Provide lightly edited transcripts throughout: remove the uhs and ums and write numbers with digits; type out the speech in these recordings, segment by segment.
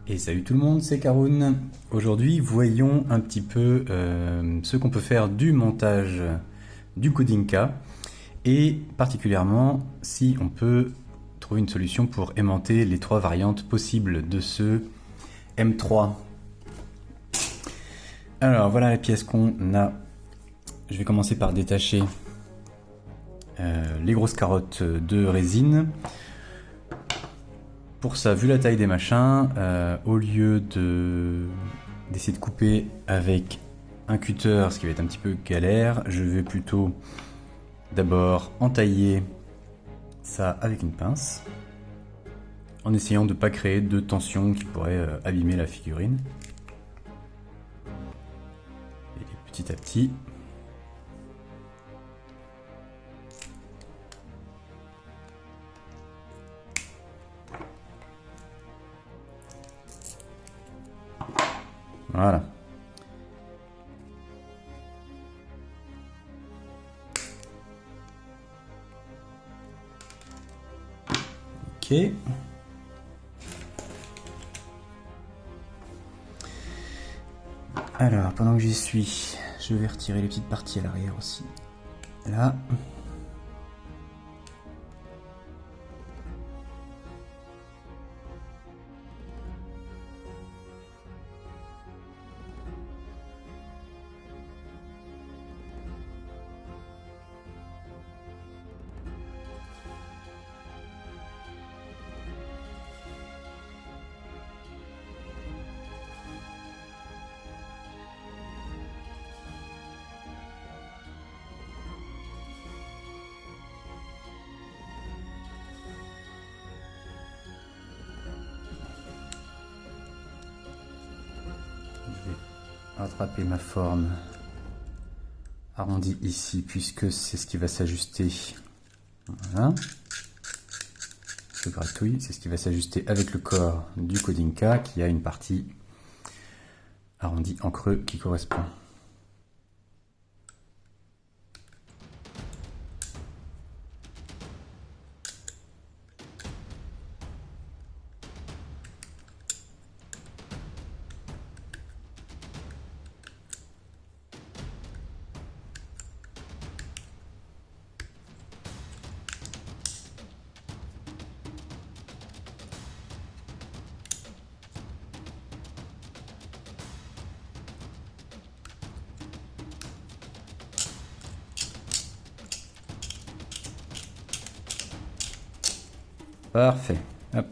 Et salut tout le monde, c'est Karoun. Aujourd'hui, voyons un petit peu ce qu'on peut faire du montage du Kudinka et particulièrement si on peut trouver une solution pour aimanter les trois variantes possibles de ce M3. Alors voilà les pièces qu'on a. Je vais commencer par détacher les grosses carottes de résine. Pour ça, vu la taille des machins, au lieu d'essayer de couper avec un cutter, ce qui va être un petit peu galère, je vais plutôt d'abord entailler ça avec une pince, en essayant de ne pas créer de tension qui pourrait abîmer la figurine. Et petit à petit, voilà. Ok. Alors, pendant que j'y suis, je vais retirer les petites parties à l'arrière aussi. Là. Rattraper ma forme arrondie ici puisque c'est ce qui va s'ajuster. Voilà. Ce gratouille, c'est ce qui va s'ajuster avec le corps du Kudinka qui a une partie arrondie en creux qui correspond. Parfait. Hop.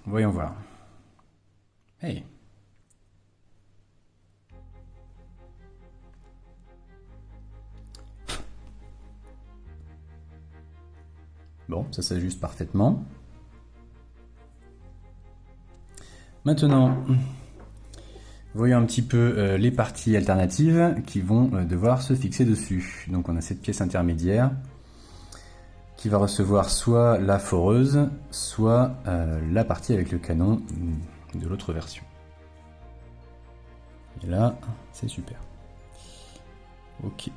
Voyons voir. Hey. Bon, ça s'ajuste parfaitement. Maintenant, voyons un petit peu les parties alternatives qui vont devoir se fixer dessus. Donc on a cette pièce intermédiaire qui va recevoir soit la foreuse, soit la partie avec le canon de l'autre version. Et là, c'est super. Ok.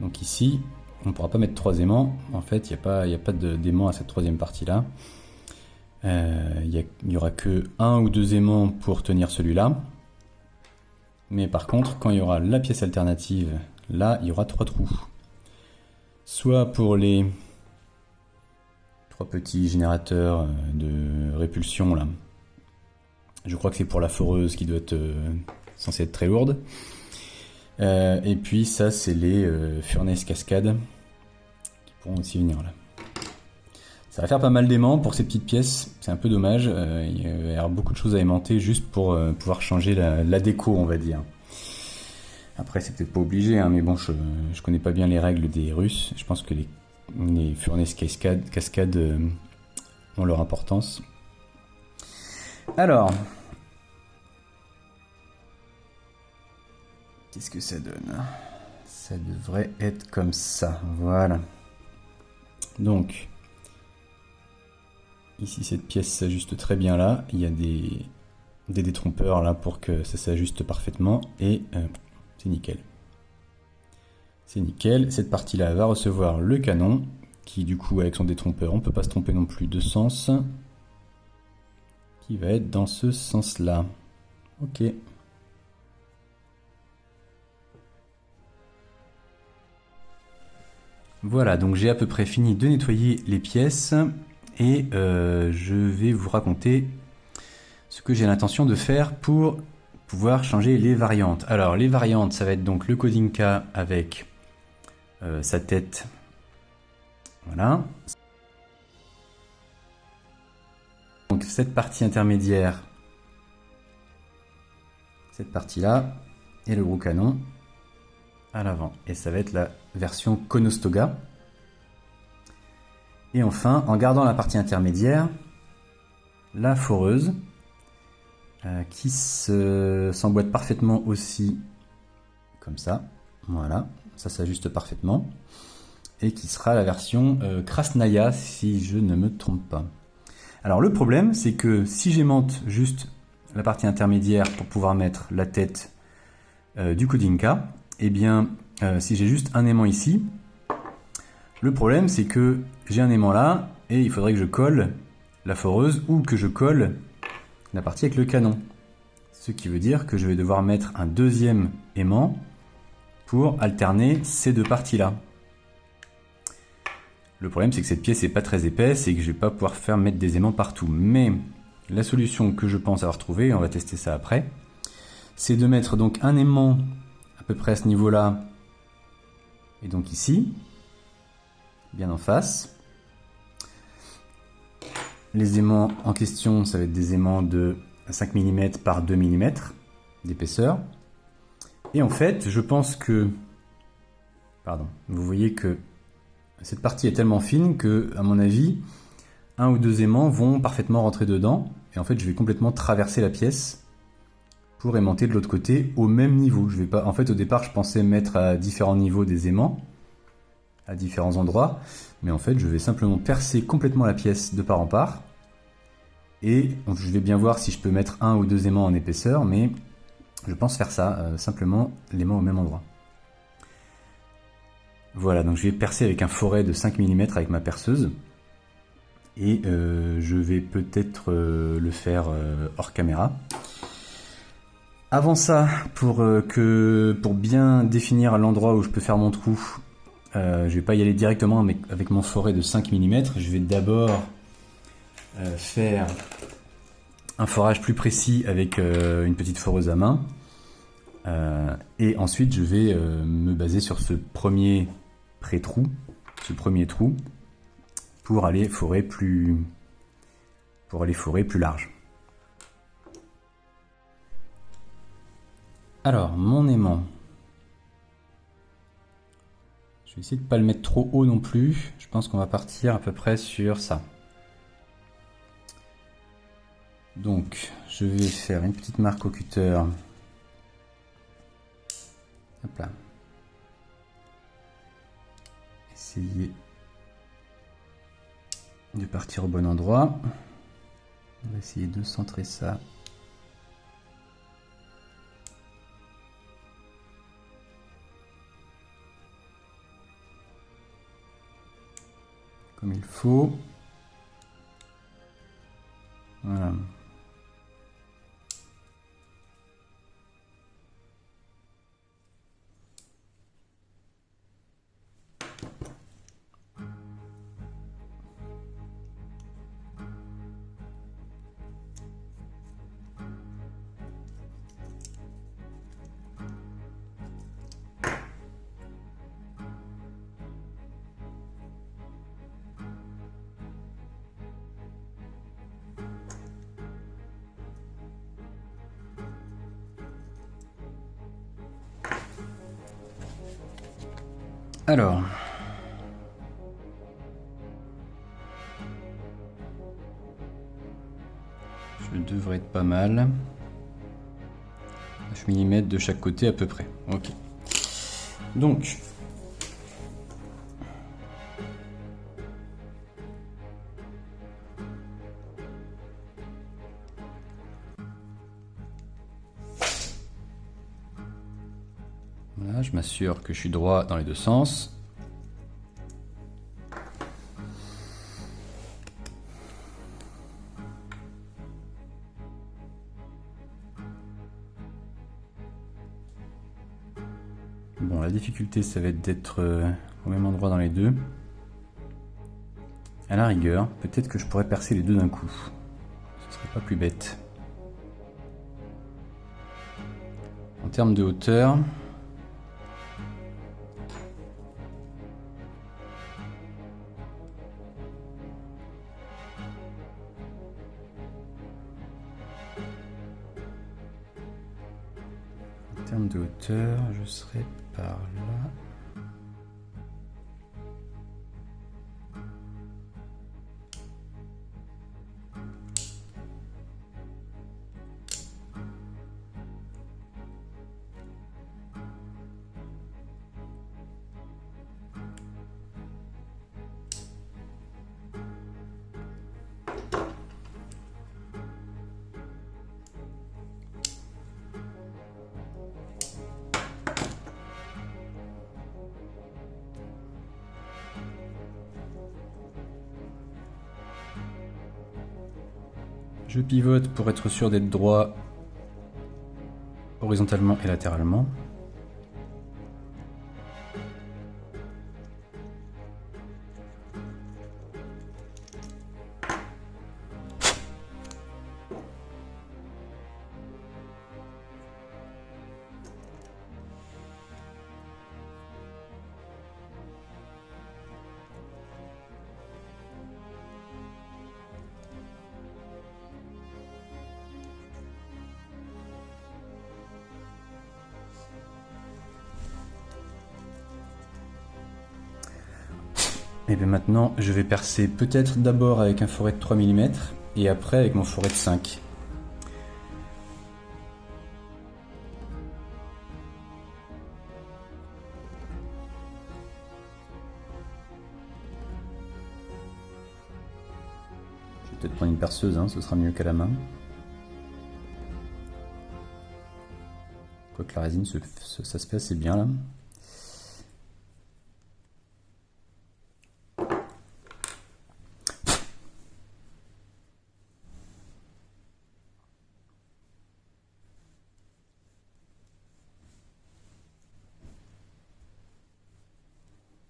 Donc ici, on ne pourra pas mettre 3 aimants. En fait, il n'y a pas d'aimant à cette troisième partie-là. Il n'y aura que 1 ou 2 aimants pour tenir celui-là. Mais par contre, quand il y aura la pièce alternative, là, il y aura 3 trous. Soit pour les 3 petits générateurs de répulsion là. Je crois que c'est pour la foreuse qui doit être censée être très lourde. Et puis ça c'est les furnaces cascades qui pourront aussi venir là. Ça va faire pas mal d'aimants pour ces petites pièces, c'est un peu dommage, il va y avoir beaucoup de choses à aimanter juste pour pouvoir changer la déco, on va dire. Après c'est peut-être pas obligé, hein, mais bon je connais pas bien les règles des Russes, je pense que les furnaces cascades ont leur importance. Alors, qu'est-ce que ça donne? Ça devrait être comme ça, voilà. Donc, ici cette pièce s'ajuste très bien là, il y a des détrompeurs là pour que ça s'ajuste parfaitement et c'est nickel. C'est nickel, cette partie là va recevoir le canon qui du coup avec son détrompeur on peut pas se tromper non plus de sens, qui va être dans ce sens là. Ok. Voilà, donc j'ai à peu près fini de nettoyer les pièces et je vais vous raconter ce que j'ai l'intention de faire pour pouvoir changer les variantes. Alors les variantes, ça va être donc le Khodinka avec sa tête, voilà. Donc cette partie intermédiaire, cette partie-là, et le gros canon à l'avant. Et ça va être la version Conestoga. Et enfin, en gardant la partie intermédiaire, la foreuse, qui s'emboîte parfaitement aussi, comme ça. Voilà, ça s'ajuste parfaitement. Et qui sera la version Krasnaya, si je ne me trompe pas. Alors le problème, c'est que si j'aimante juste la partie intermédiaire pour pouvoir mettre la tête du Khodinka, eh bien, si j'ai juste un aimant ici, le problème c'est que j'ai un aimant là, et il faudrait que je colle la foreuse ou que je colle la partie avec le canon. Ce qui veut dire que je vais devoir mettre un deuxième aimant pour alterner ces deux parties-là. Le problème c'est que cette pièce n'est pas très épaisse et que je ne vais pas pouvoir mettre des aimants partout. Mais la solution que je pense avoir trouvée, et on va tester ça après, c'est de mettre donc un aimant à peu près à ce niveau-là, et donc ici, bien en face. Les aimants en question, ça va être des aimants de 5 mm par 2 mm d'épaisseur. Et en fait, je pense que... Pardon, vous voyez que cette partie est tellement fine que, à mon avis, un ou deux aimants vont parfaitement rentrer dedans. Et en fait, je vais complètement traverser la pièce pour aimanter de l'autre côté au même niveau. Je vais pas... En fait, au départ, je pensais mettre à différents niveaux des aimants, à différents endroits. Mais en fait, je vais simplement percer complètement la pièce de part en part. Et je vais bien voir si je peux mettre un ou deux aimants en épaisseur, mais je pense faire ça, simplement l'aimant au même endroit. Voilà, donc je vais percer avec un foret de 5 mm avec ma perceuse. Et je vais peut-être le faire hors caméra. Avant ça, pour bien définir l'endroit où je peux faire mon trou, je vais pas y aller directement avec mon foret de 5 mm. Je vais d'abord faire un forage plus précis avec une petite foreuse à main. Et ensuite, je vais me baser sur ce premier pré-trou, ce premier trou, pour aller forer plus large. Alors, mon aimant. Je vais essayer de ne pas le mettre trop haut non plus. Je pense qu'on va partir à peu près sur ça. Donc, je vais faire une petite marque au cutter. Hop là. Essayer de partir au bon endroit. On va essayer de centrer ça. Comme il faut. Voilà. Alors. Je devrais être pas mal. 9 mm de chaque côté à peu près. Ok. Donc. Voilà, je m'assure que je suis droit dans les deux sens. Bon, la difficulté, ça va être d'être au même endroit dans les deux. À la rigueur, peut-être que je pourrais percer les deux d'un coup. Ce serait pas plus bête. En termes de hauteur, je serai par là. Je pivote pour être sûr d'être droit horizontalement et latéralement. Et bien maintenant, je vais percer peut-être d'abord avec un foret de 3 mm et après avec mon foret de 5. Je vais peut-être prendre une perceuse, hein, ce sera mieux qu'à la main. Quoique la résine, ça se fait assez bien là.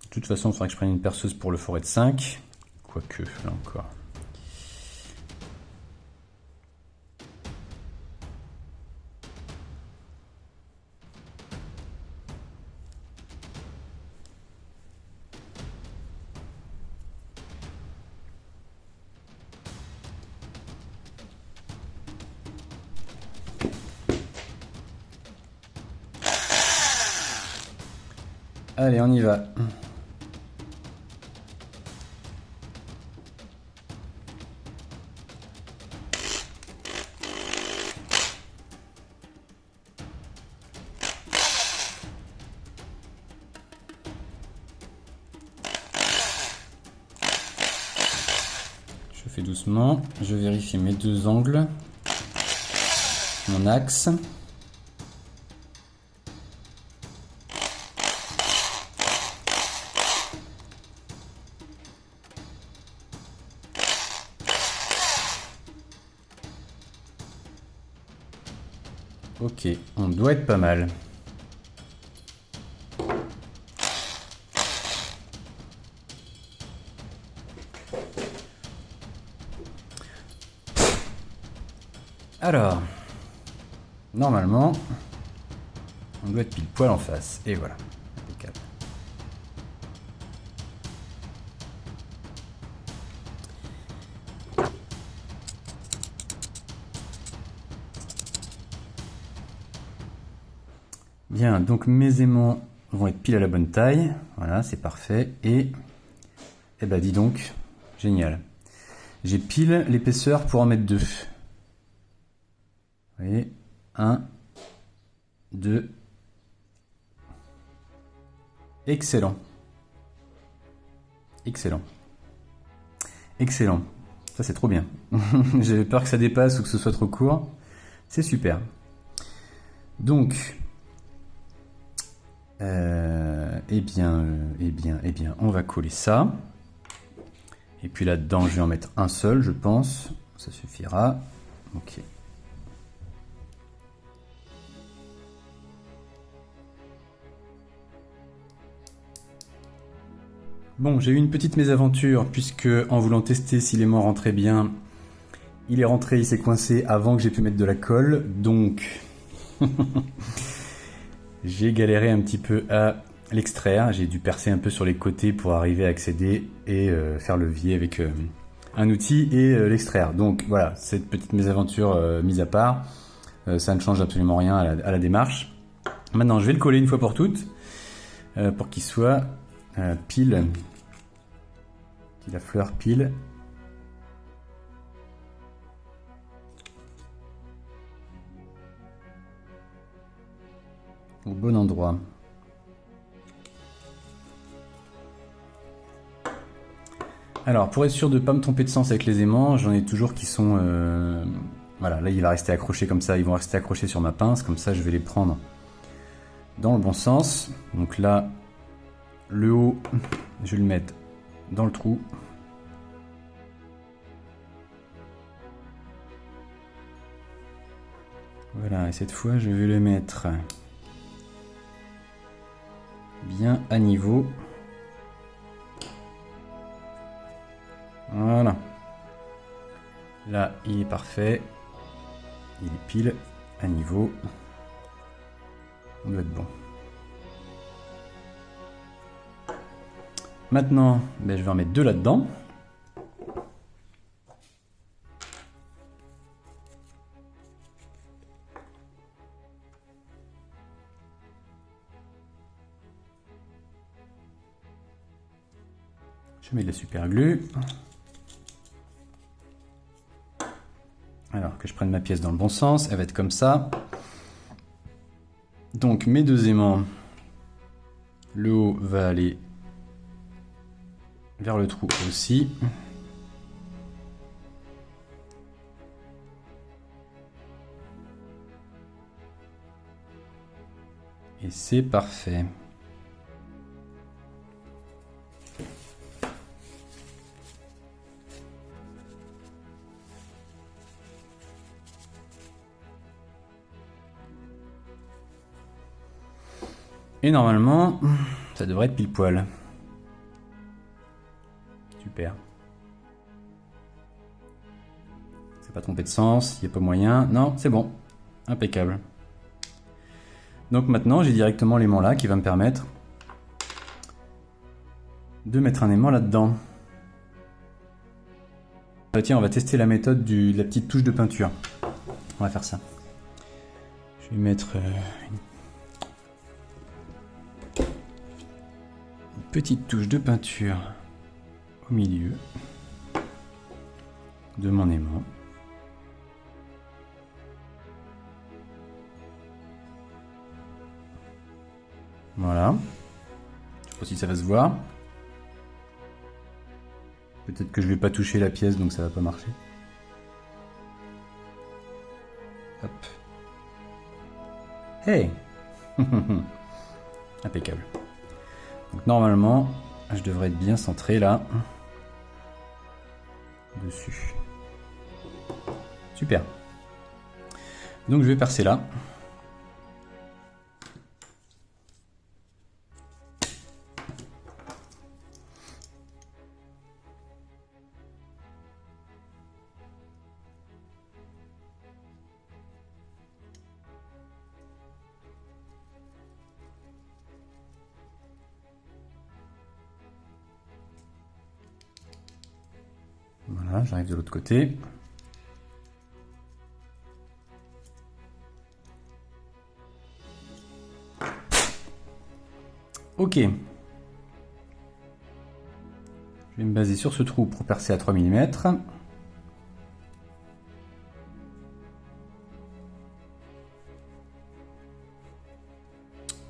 De toute façon, il faudra que je prenne une perceuse pour le foret de 5. Quoique, là encore. Allez, on y va. Je fais doucement, je vérifie mes deux angles, mon axe. Ok, on doit être pas mal. Alors, normalement, on doit être pile poil en face. Et voilà. Impeccable. Bien, donc mes aimants vont être pile à la bonne taille. Voilà, c'est parfait. Et bah dis donc, génial. J'ai pile l'épaisseur pour en mettre 2. Vous voyez, 1, 2. Excellent. Excellent. Excellent. Ça, c'est trop bien. J'avais peur que ça dépasse ou que ce soit trop court. C'est super. Donc, eh bien, on va coller ça. Et puis là-dedans, je vais en mettre un seul, je pense. Ça suffira. Ok. Bon, j'ai eu une petite mésaventure, puisque en voulant tester si l'aimant rentrait bien, il est rentré, il s'est coincé avant que j'ai pu mettre de la colle, donc j'ai galéré un petit peu à l'extraire. J'ai dû percer un peu sur les côtés pour arriver à accéder et faire levier avec un outil et l'extraire. Donc voilà, cette petite mésaventure mise à part, ça ne change absolument rien à la démarche. Maintenant, je vais le coller une fois pour toutes, pour qu'il soit pile, qu'il a fleur pile. Au bon endroit. Alors, pour être sûr de ne pas me tromper de sens avec les aimants, j'en ai toujours qui sont... voilà, là il va rester accroché comme ça, ils vont rester accrochés sur ma pince, comme ça je vais les prendre dans le bon sens. Donc là, le haut, je vais le mettre dans le trou. Voilà, et cette fois je vais le mettre bien à niveau. Voilà. Là, il est parfait. Il est pile à niveau. On doit être bon. Maintenant, ben, je vais en mettre 2 là-dedans. Je mets de la super glue. Alors que je prenne ma pièce dans le bon sens, elle va être comme ça. Donc mes 2 aimants, le haut va aller vers le trou aussi. Et c'est parfait. Et normalement, ça devrait être pile poil. Super. C'est pas trompé de sens, il n'y a pas moyen. Non, c'est bon. Impeccable. Donc maintenant, j'ai directement l'aimant là qui va me permettre de mettre un aimant là-dedans. Tiens, on va tester la méthode de la petite touche de peinture. On va faire ça. Je vais mettre une petite touche de peinture au milieu de mon aimant. Voilà. Je sais pas si ça va se voir. Peut-être que je vais pas toucher la pièce, donc ça va pas marcher. Hop. Hey. Impeccable. Donc normalement, je devrais être bien centré là. Dessus. Super. Donc je vais percer là. Voilà, j'arrive de l'autre côté. Ok. Je vais me baser sur ce trou pour percer à 3 mm.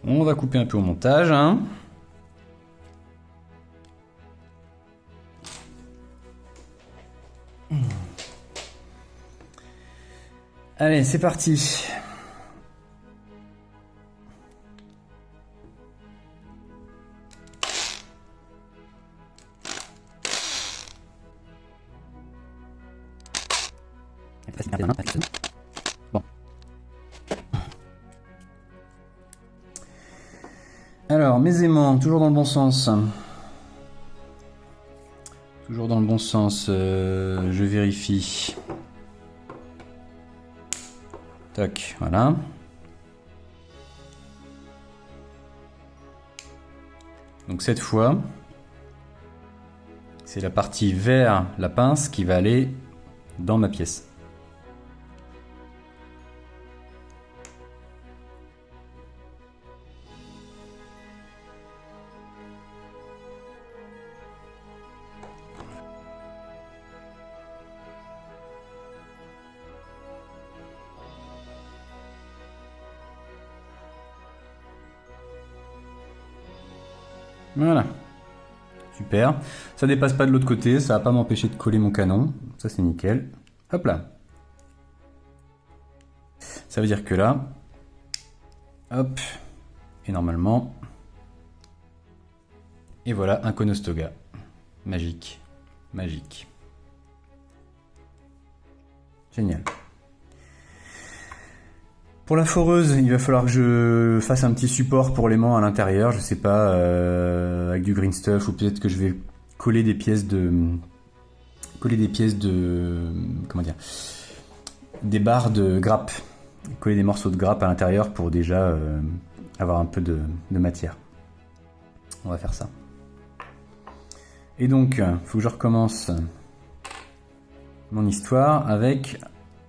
On va couper un peu au montage. Hein. Allez, c'est parti. Bon. Alors, mes aimants, toujours dans le bon sens. Toujours dans le bon sens, je vérifie. Tac, voilà. Donc cette fois, c'est la partie vers la pince qui va aller dans ma pièce. Voilà. Super. Ça dépasse pas de l'autre côté, ça va pas m'empêcher de coller mon canon. Ça c'est nickel. Hop là. Ça veut dire que là, hop, et normalement, et voilà un Conestoga. Magique. Magique. Génial. Pour la foreuse, il va falloir que je fasse un petit support pour l'aimant à l'intérieur, je sais pas, avec du green stuff, ou peut-être que je vais coller des pièces de... comment dire, des barres de grappe, coller des morceaux de grappe à l'intérieur pour déjà avoir un peu de matière. On va faire ça. Et donc, il faut que je recommence mon histoire avec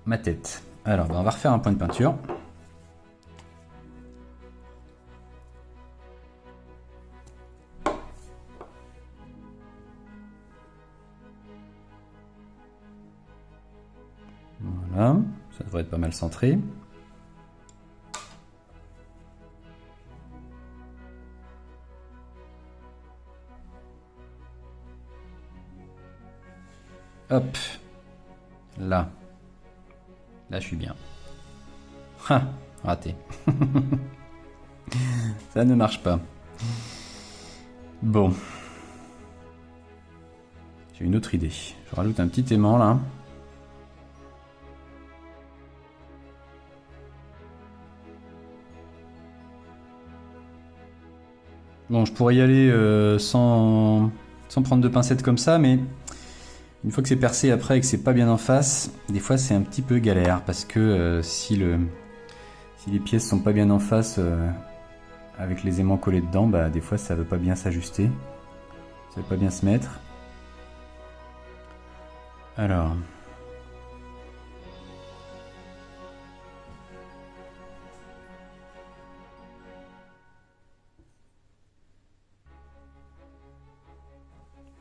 ma tête. Alors, on va refaire un point de peinture. Voilà, ça devrait être pas mal centré. Hop, là. Là, je suis bien. Ah, raté. Ça ne marche pas. Bon. J'ai une autre idée. Je rajoute un petit aimant là. Bon, je pourrais y aller sans prendre de pincettes comme ça, mais une fois que c'est percé après et que c'est pas bien en face, des fois c'est un petit peu galère parce que si les pièces sont pas bien en face avec les aimants collés dedans, bah des fois ça veut pas bien s'ajuster, ça veut pas bien se mettre. Alors.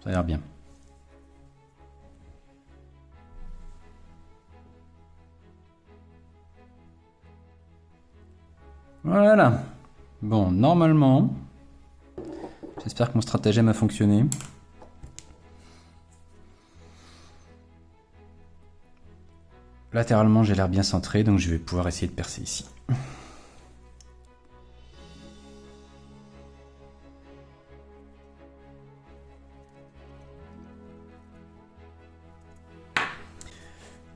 Ça a l'air bien. Voilà. Bon, normalement, j'espère que mon stratagème a fonctionné. Latéralement, j'ai l'air bien centré, donc je vais pouvoir essayer de percer ici.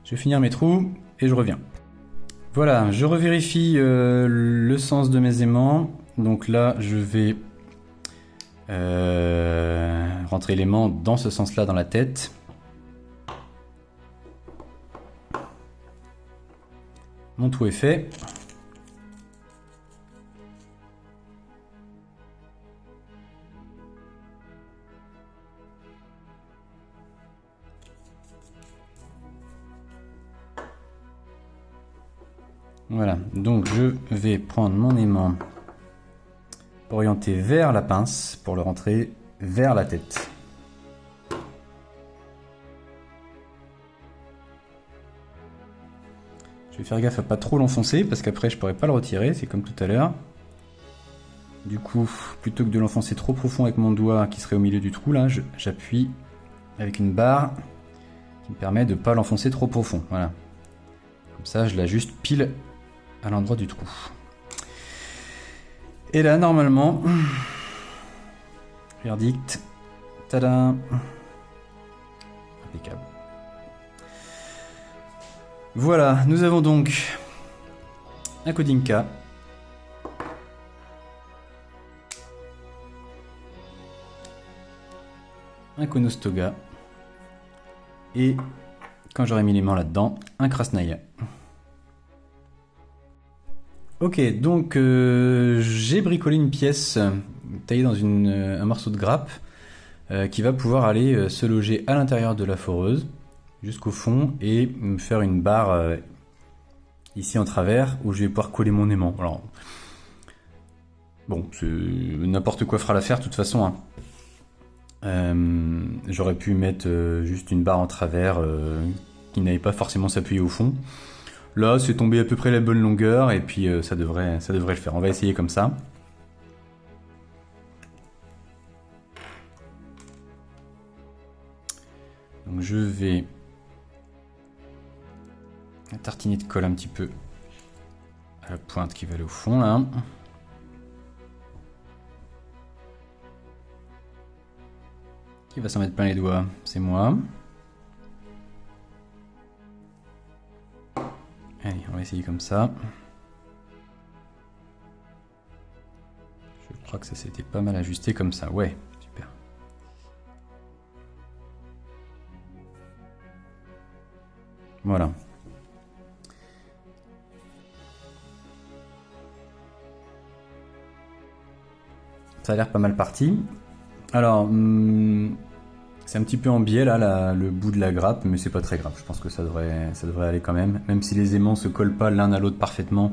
Je vais finir mes trous et je reviens. Voilà, je revérifie le sens de mes aimants. Donc là, je vais rentrer l'aimant dans ce sens-là dans la tête. Mon trou est fait. Voilà, donc je vais prendre mon aimant orienter vers la pince pour le rentrer vers la tête. Je vais faire gaffe à pas trop l'enfoncer parce qu'après je pourrais pas le retirer, c'est comme tout à l'heure. Du coup, plutôt que de l'enfoncer trop profond avec mon doigt qui serait au milieu du trou, là, j'appuie avec une barre qui me permet de ne pas l'enfoncer trop profond. Voilà. Comme ça, je l'ajuste pile à l'endroit du trou. Et là, normalement, verdict, tada, impeccable. Voilà, nous avons donc un Khodinka. Un Conostoga et, quand j'aurai mis les mains là-dedans, un Krasnaya. Ok, donc j'ai bricolé une pièce taillée dans un morceau de grappe qui va pouvoir aller se loger à l'intérieur de la foreuse jusqu'au fond et me faire une barre ici en travers où je vais pouvoir coller mon aimant. Alors, bon, n'importe quoi fera l'affaire de toute façon, hein. J'aurais pu mettre juste une barre en travers qui n'allait pas forcément s'appuyer au fond. Là, c'est tombé à peu près la bonne longueur et puis ça devrait le faire. On va essayer comme ça. Donc je vais tartiner de colle un petit peu à la pointe qui va aller au fond là. Qui va s'en mettre plein les doigts? C'est moi. Allez, on va essayer comme ça. Je crois que ça s'était pas mal ajusté comme ça. Ouais, super. Voilà. Ça a l'air pas mal parti. Alors, c'est un petit peu en biais là, le bout de la grappe, mais c'est pas très grave. Je pense que ça devrait aller quand même. Même si les aimants se collent pas l'un à l'autre parfaitement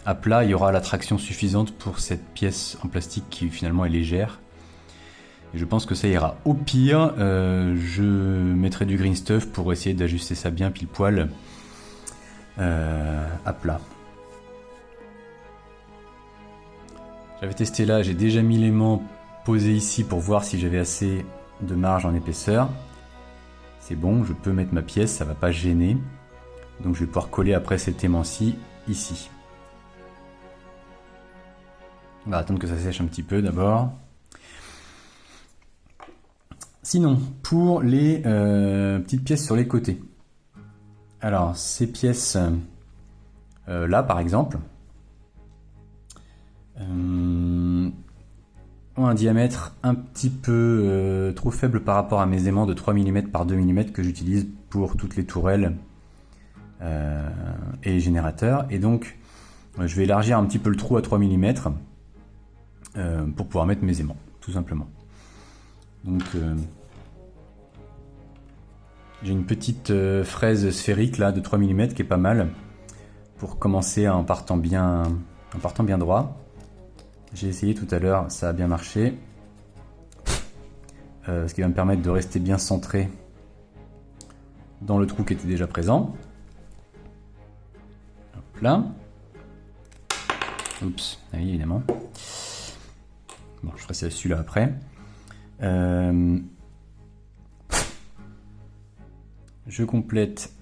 à plat, il y aura la traction suffisante pour cette pièce en plastique qui finalement est légère. Et je pense que ça ira. Au pire, je mettrai du green stuff pour essayer d'ajuster ça bien pile poil à plat. J'avais testé là, j'ai déjà mis l'aimant posé ici pour voir si j'avais assez de marge en épaisseur. C'est bon, je peux mettre ma pièce, ça va pas gêner. Donc je vais pouvoir coller après cet aimant-ci ici. On va attendre que ça sèche un petit peu d'abord. Sinon, pour les petites pièces sur les côtés. Alors, ces pièces là par exemple ont un diamètre un petit peu trop faible par rapport à mes aimants de 3 mm par 2 mm que j'utilise pour toutes les tourelles et les générateurs. Et donc, je vais élargir un petit peu le trou à 3 mm pour pouvoir mettre mes aimants, tout simplement. Donc, j'ai une petite fraise sphérique là de 3 mm qui est pas mal pour commencer en partant bien droit. J'ai essayé tout à l'heure, ça a bien marché. Ce qui va me permettre de rester bien centré dans le trou qui était déjà présent. Hop là. Oups, ah oui, évidemment. Bon, je ferai celui-là après. Je complète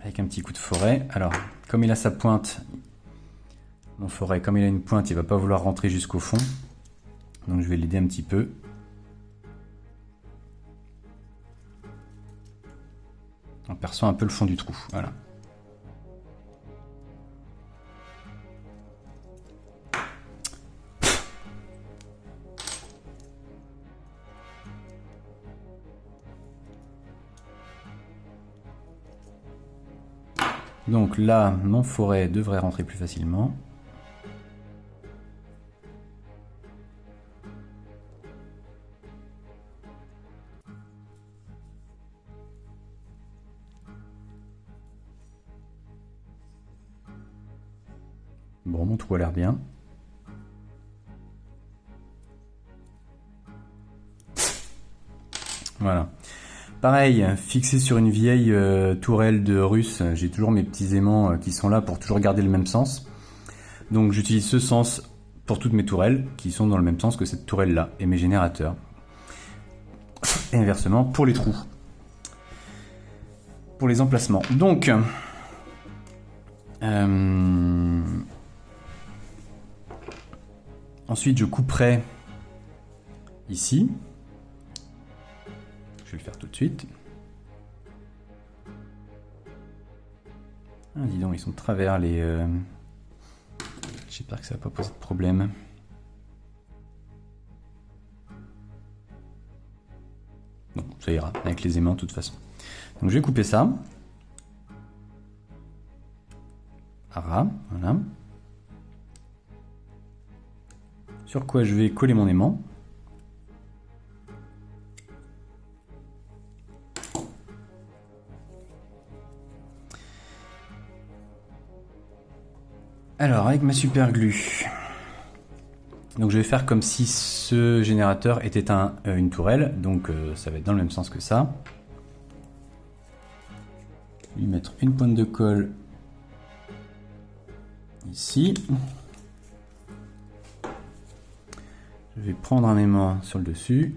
avec un petit coup de forêt. Alors, comme il a sa pointe, mon forêt, comme il a une pointe, il va pas vouloir rentrer jusqu'au fond. Donc je vais l'aider un petit peu. On perçoit un peu le fond du trou, voilà. Donc là, mon forêt devrait rentrer plus facilement. Bon, mon trou a l'air bien. Voilà. Pareil, fixé sur une vieille tourelle de russe, j'ai toujours mes petits aimants qui sont là pour toujours garder le même sens. Donc j'utilise ce sens pour toutes mes tourelles qui sont dans le même sens que cette tourelle là et mes générateurs. Et inversement pour les trous. Pour les emplacements. Donc ensuite je couperai ici. Je vais le faire tout de suite. Ah, dis donc, ils sont de travers les... J'espère que ça va pas poser de problème. Non, ça ira, avec les aimants de toute façon. Donc je vais couper ça. Ara, voilà. Sur quoi je vais coller mon aimant. Alors, avec ma super glue, donc je vais faire comme si ce générateur était une tourelle, donc ça va être dans le même sens que ça. Lui mettre une pointe de colle ici. Je vais prendre un aimant sur le dessus.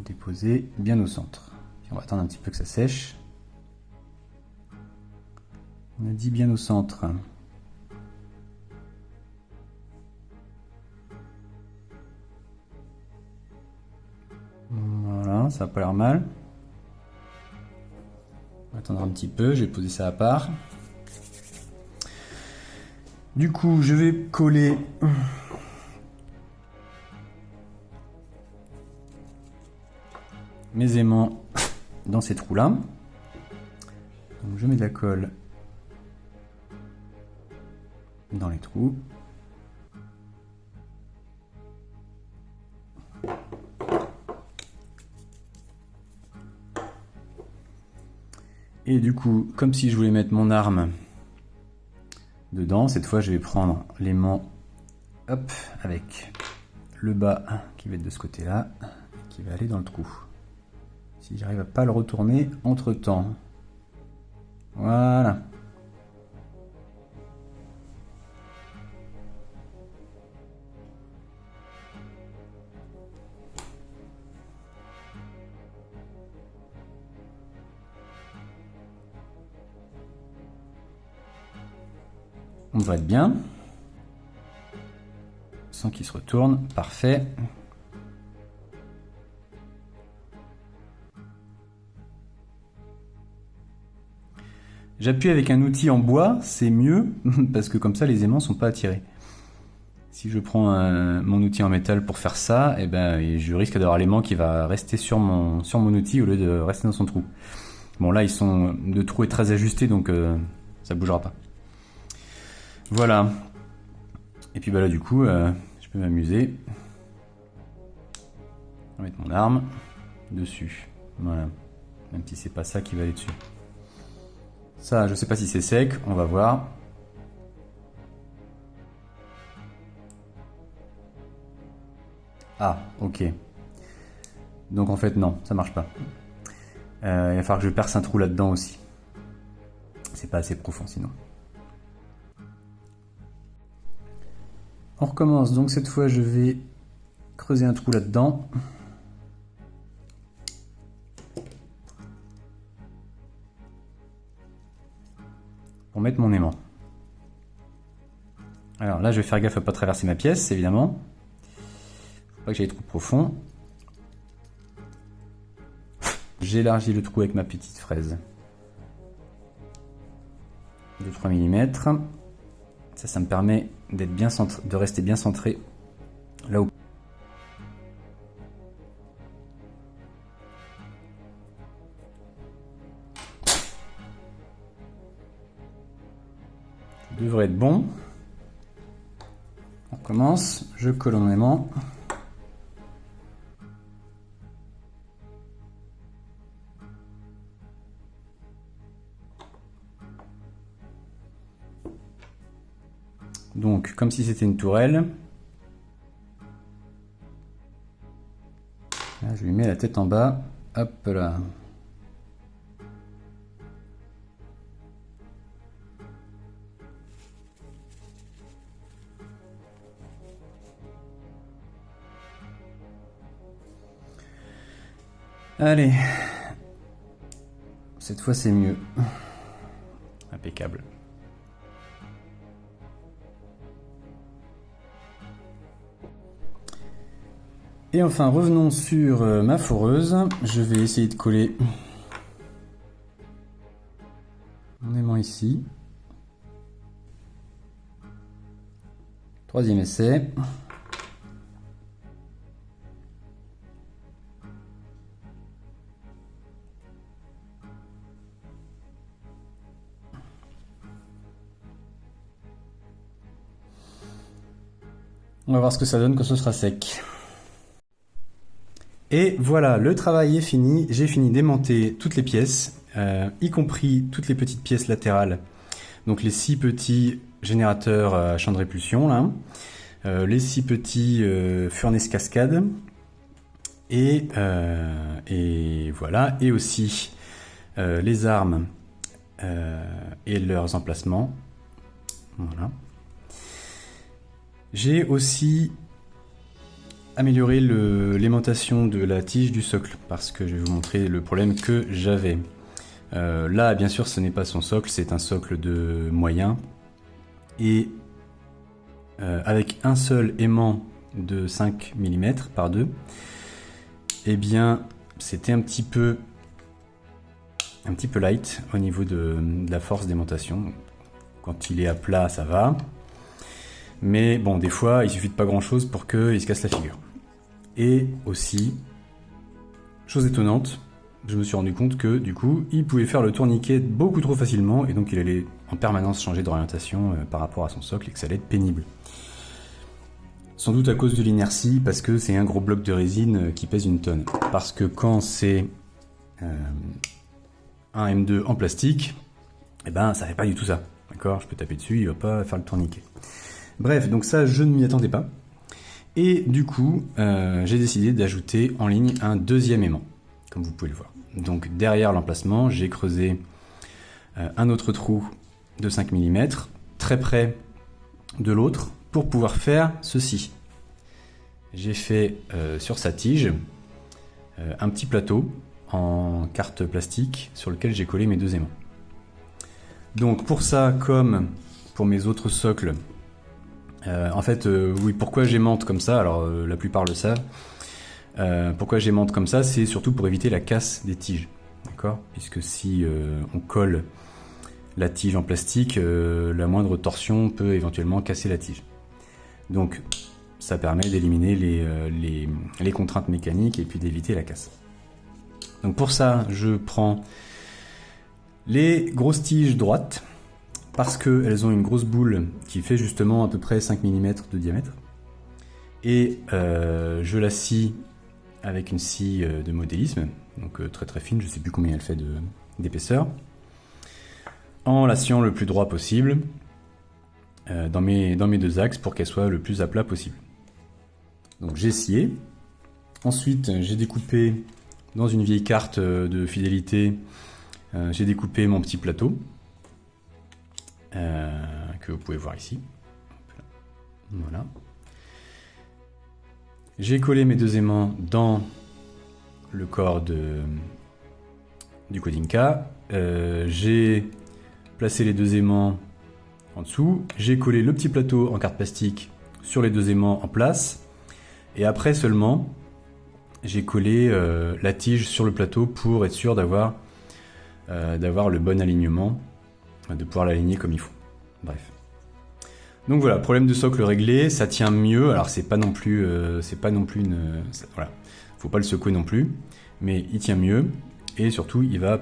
Déposer bien au centre. Puis on va attendre un petit peu que ça sèche. On a dit bien au centre. Voilà, ça n'a pas l'air mal. On va attendre un petit peu, je vais poser ça à part. Du coup, je vais coller mes aimants dans ces trous là. Donc je mets de la colle dans les trous. Et du coup, comme si je voulais mettre mon arme dedans, cette fois je vais prendre l'aimant, hop, avec le bas qui va être de ce côté là, qui va aller dans le trou. Si j'arrive à pas le retourner entre temps. Voilà. On devrait être bien. Sans qu'il se retourne. Parfait. J'appuie avec un outil en bois, c'est mieux, parce que comme ça les aimants sont pas attirés. Si je prends mon outil en métal pour faire ça, eh ben, je risque d'avoir l'aimant qui va rester sur mon outil au lieu de rester dans son trou. Bon là, le trou est très ajusté, donc ça bougera pas. Voilà. Et puis bah là du coup, je peux m'amuser. On va mettre mon arme dessus. Voilà. Même si c'est pas ça qui va aller dessus. Ça, je sais pas si c'est sec, on va voir. Ah, ok. Donc en fait non, ça marche pas. Il va falloir que je perce un trou là-dedans aussi. C'est pas assez profond sinon. On recommence, donc cette fois je vais creuser un trou là-dedans. Pour mettre mon aimant. Alors là je vais faire gaffe à pas traverser ma pièce évidemment. Faut pas que j'aille trop profond. J'élargis le trou avec ma petite fraise. 2-3 mm. Ça me permet d'être bien centré, de rester bien centré là où. Ça devrait être bon. On commence, je colle mon aimant. Donc comme si c'était une tourelle. Là, je lui mets la tête en bas. Hop là. Allez. Cette fois c'est mieux. Impeccable. Et enfin, revenons sur ma foreuse. Je vais essayer de coller mon aimant ici. Troisième essai. On va voir ce que ça donne quand ce sera sec. Et voilà, le travail est fini. J'ai fini d'aimanter toutes les pièces, y compris toutes les petites pièces latérales. Donc les 6 petits générateurs à champ de répulsion, là. Les 6 petits furnaces cascades. Et voilà. Et aussi les armes et leurs emplacements. Voilà. J'ai aussi amélioré l'aimantation de la tige du socle, parce que je vais vous montrer le problème que j'avais. Là, bien sûr, ce n'est pas son socle, c'est un socle de moyen. Et avec un seul aimant de 5 mm par 2, eh bien, c'était un petit peu light au niveau de la force d'aimantation. Quand il est à plat, ça va. Mais bon, des fois, il suffit de pas grand chose pour qu'il se casse la figure. Et aussi, chose étonnante, je me suis rendu compte que du coup, il pouvait faire le tourniquet beaucoup trop facilement et donc il allait en permanence changer d'orientation par rapport à son socle et que ça allait être pénible. Sans doute à cause de l'inertie, parce que c'est un gros bloc de résine qui pèse 1 tonne. Parce que quand c'est un M2 en plastique, eh ben ça fait pas du tout ça. D'accord ? Je peux taper dessus, il va pas faire le tourniquet. Bref, donc ça, je ne m'y attendais pas. Et du coup, j'ai décidé d'ajouter en ligne un deuxième aimant, comme vous pouvez le voir. Donc derrière l'emplacement, j'ai creusé un autre trou de 5 mm, très près de l'autre, pour pouvoir faire ceci. J'ai fait sur sa tige un petit plateau en carte plastique sur lequel j'ai collé mes 2 aimants. Donc pour ça, comme pour mes autres socles, en fait, oui, pourquoi j'aimante comme ça? Alors, la plupart le savent. Pourquoi j'aimante comme ça? C'est surtout pour éviter la casse des tiges. D'accord? Puisque si on colle la tige en plastique, la moindre torsion peut éventuellement casser la tige. Donc, ça permet d'éliminer les contraintes mécaniques et puis d'éviter la casse. Donc pour ça, je prends les grosses tiges droites, parce qu'elles ont une grosse boule qui fait justement à peu près 5 mm de diamètre. Et je la scie avec une scie de modélisme, donc très très fine, je ne sais plus combien elle fait d'épaisseur, en la sciant le plus droit possible dans mes 2 axes pour qu'elle soit le plus à plat possible. Donc j'ai scié. Ensuite, j'ai découpé dans une vieille carte de fidélité, j'ai découpé mon petit plateau. Que vous pouvez voir ici. Voilà. J'ai collé mes 2 aimants dans le corps du Kodinkha. J'ai placé les 2 aimants en dessous. J'ai collé le petit plateau en carte plastique sur les 2 aimants en place. Et après seulement, j'ai collé la tige sur le plateau pour être sûr d'avoir le bon alignement, de pouvoir l'aligner comme il faut. Bref. Donc voilà, problème de socle réglé, ça tient mieux. Alors c'est pas non plus une, voilà, faut pas le secouer non plus, mais il tient mieux et surtout il va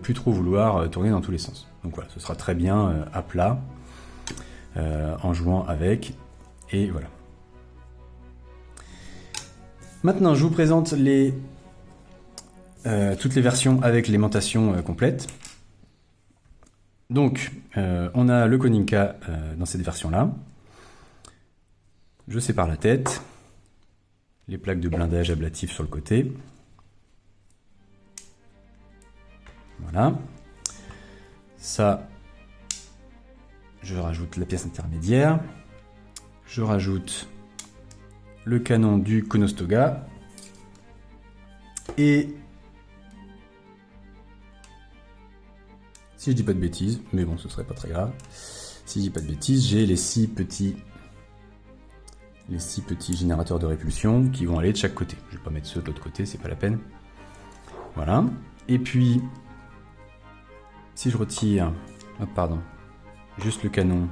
plus trop vouloir tourner dans tous les sens. Donc voilà, ce sera très bien à plat en jouant avec et voilà. Maintenant, je vous présente toutes les versions avec l'aimantation complète. Donc, on a le Kodinkha dans cette version-là. Je sépare la tête, les plaques de blindage ablatif sur le côté. Voilà. Ça, je rajoute la pièce intermédiaire. Je rajoute le canon du Conestoga. Et si je dis pas de bêtises, mais bon, ce serait pas très grave. Si je dis pas de bêtises, j'ai les 6 petits générateurs de répulsion qui vont aller de chaque côté. Je vais pas mettre ceux de l'autre côté, c'est pas la peine. Voilà. Et puis, si je retire, juste le canon,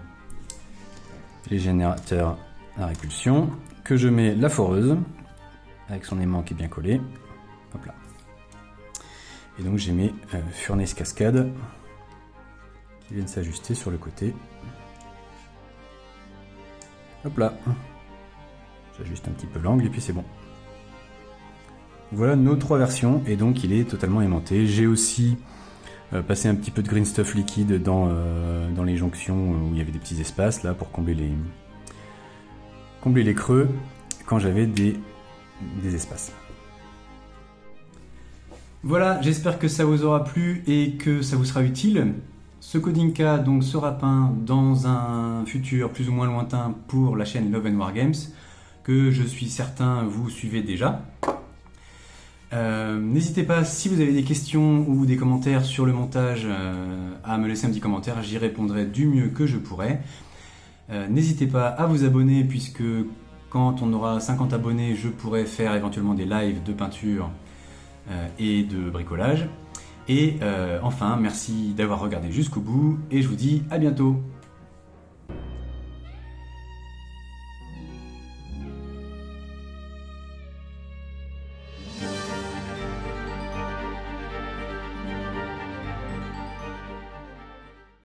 les générateurs à répulsion, que je mets la foreuse avec son aimant qui est bien collé. Hop là. Et donc j'ai mes furnace cascades qui viennent s'ajuster sur le côté. Hop là. J'ajuste un petit peu l'angle et puis c'est bon. Voilà nos 3 versions et donc il est totalement aimanté. J'ai aussi passé un petit peu de green stuff liquide dans les jonctions où il y avait des petits espaces là pour combler les creux quand j'avais des espaces. Voilà, j'espère que ça vous aura plu et que ça vous sera utile. Ce Kodinkka donc sera peint dans un futur plus ou moins lointain pour la chaîne Love & Wargames, que je suis certain vous suivez déjà. N'hésitez pas, si vous avez des questions ou des commentaires sur le montage, à me laisser un petit commentaire, j'y répondrai du mieux que je pourrai. N'hésitez pas à vous abonner, puisque quand on aura 50 abonnés, je pourrai faire éventuellement des lives de peinture et de bricolage. Et enfin, merci d'avoir regardé jusqu'au bout et je vous dis à bientôt.